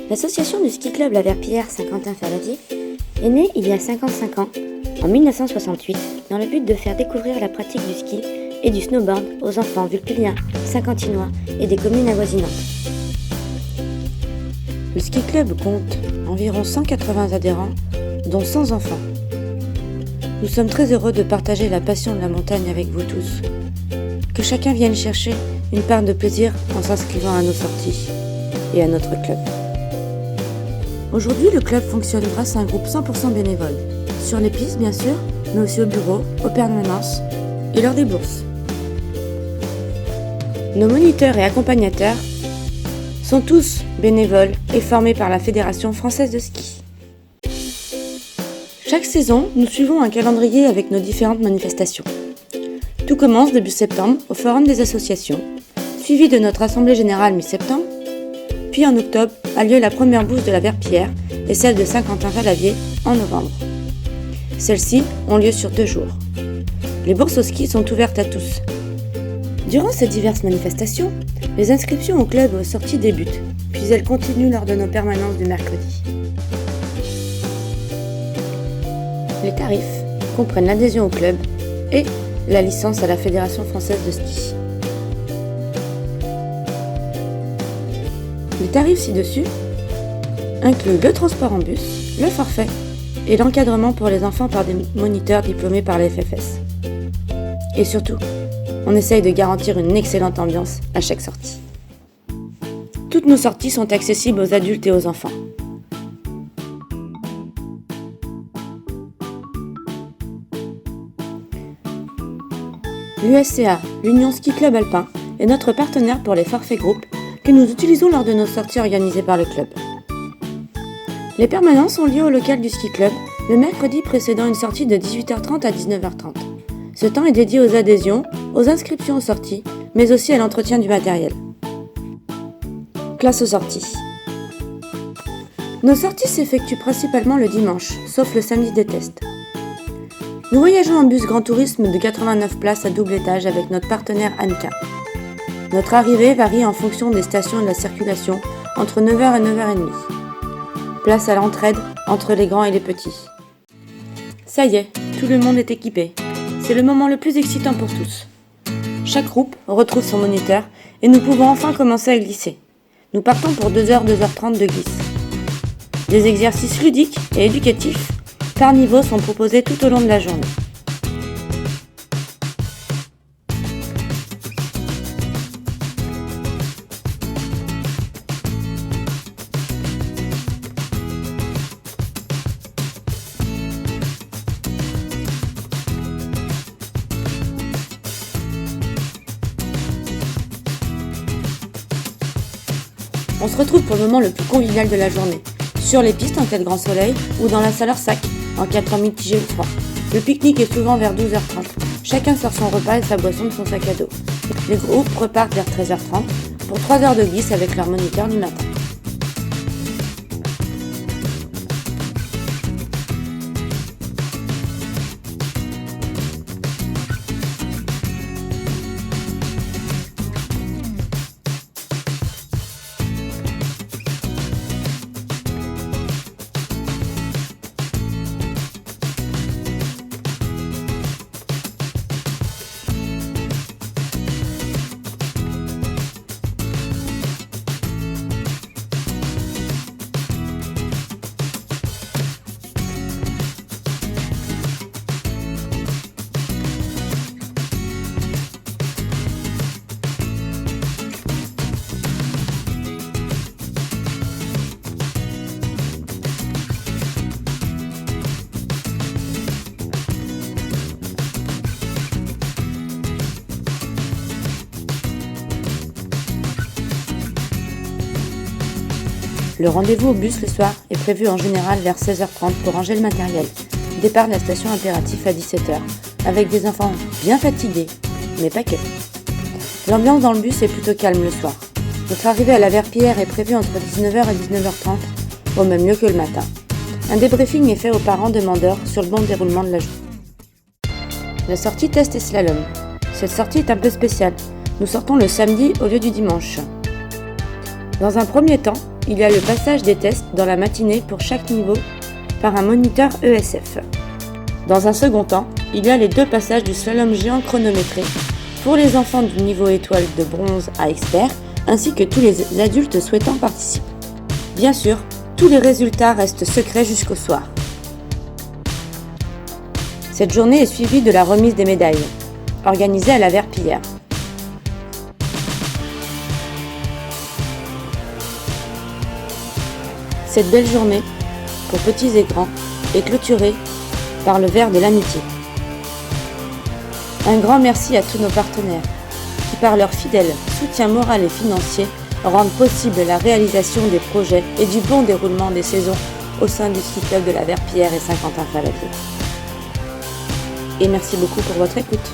L'association du ski club La Verpillière Saint-Quentin-Fallavier est née il y a 55 ans, en 1968, dans le but de faire découvrir la pratique du ski et du snowboard aux enfants vulpiliens, saint-quentinois et des communes avoisinantes. Le ski club compte environ 180 adhérents, dont 100 enfants. Nous sommes très heureux de partager la passion de la montagne avec vous tous. Que chacun vienne chercher une part de plaisir en s'inscrivant à nos sorties et à notre club. Aujourd'hui, le club fonctionne grâce à un groupe 100% bénévole, sur les pistes bien sûr, mais aussi au bureau, aux permanences et lors des bourses. Nos moniteurs et accompagnateurs sont tous bénévoles et formés par la Fédération française de ski. Chaque saison, nous suivons un calendrier avec nos différentes manifestations. Tout commence début septembre au Forum des associations, suivi de notre Assemblée générale mi-septembre, puis en octobre a lieu la première bourse de la Verpillière et celle de Saint-Quentin-Fallavier en novembre. Celles-ci ont lieu sur 2 jours. Les bourses au ski sont ouvertes à tous. Durant ces diverses manifestations, les inscriptions au club et aux sorties débutent, puis elles continuent lors de nos permanences du mercredi. Les tarifs comprennent l'adhésion au club et la licence à la Fédération française de ski. Les tarifs ci-dessus incluent le transport en bus, le forfait et l'encadrement pour les enfants par des moniteurs diplômés par la FFS. Et surtout, on essaye de garantir une excellente ambiance à chaque sortie. Toutes nos sorties sont accessibles aux adultes et aux enfants. L'USCA, l'Union Ski Club Alpin, est notre partenaire pour les forfaits groupes que nous utilisons lors de nos sorties organisées par le club. Les permanences ont lieu au local du ski club le mercredi précédant une sortie de 18h30 à 19h30. Ce temps est dédié aux adhésions, aux inscriptions aux sorties, mais aussi à l'entretien du matériel. Place aux sorties. Nos sorties s'effectuent principalement le dimanche, sauf le samedi des tests. Nous voyageons en bus Grand Tourisme de 89 places à double étage avec notre partenaire Anka. Notre arrivée varie en fonction des stations et de la circulation entre 9h et 9h30. Place à l'entraide entre les grands et les petits. Ça y est, tout le monde est équipé. C'est le moment le plus excitant pour tous. Chaque groupe retrouve son moniteur et nous pouvons enfin commencer à glisser. Nous partons pour 2h, 2h30 de glisse. Des exercices ludiques et éducatifs par niveau sont proposés tout au long de la journée. On se retrouve pour le moment le plus convivial de la journée, sur les pistes en cas de grand soleil ou dans la salle hors sac en cas de temps mitigé ou froid. Le pique-nique est souvent vers 12h30. Chacun sort son repas et sa boisson de son sac à dos. Les groupes repartent vers 13h30 pour 3 heures de glisse avec leur moniteur du matin. Le rendez-vous au bus le soir est prévu en général vers 16h30 pour ranger le matériel. Départ de la station impératif à 17h, avec des enfants bien fatigués, mais pas que. L'ambiance dans le bus est plutôt calme le soir. Notre arrivée à la Verpillière est prévue entre 19h et 19h30, au même lieu que le matin. Un débriefing est fait aux parents demandeurs sur le bon déroulement de la journée. La sortie test et slalom. Cette sortie est un peu spéciale. Nous sortons le samedi au lieu du dimanche. Dans un premier temps, il y a le passage des tests dans la matinée pour chaque niveau par un moniteur ESF. Dans un second temps, il y a les 2 passages du slalom géant chronométré pour les enfants du niveau étoile de bronze à expert, ainsi que tous les adultes souhaitant participer. Bien sûr, tous les résultats restent secrets jusqu'au soir. Cette journée est suivie de la remise des médailles, organisée à la Verpillière. Cette belle journée, pour petits et grands, est clôturée par le verre de l'amitié. Un grand merci à tous nos partenaires qui, par leur fidèle soutien moral et financier, rendent possible la réalisation des projets et du bon déroulement des saisons au sein du ski club de la Verpillière et Saint-Quentin-Fallavier. Et merci beaucoup pour votre écoute.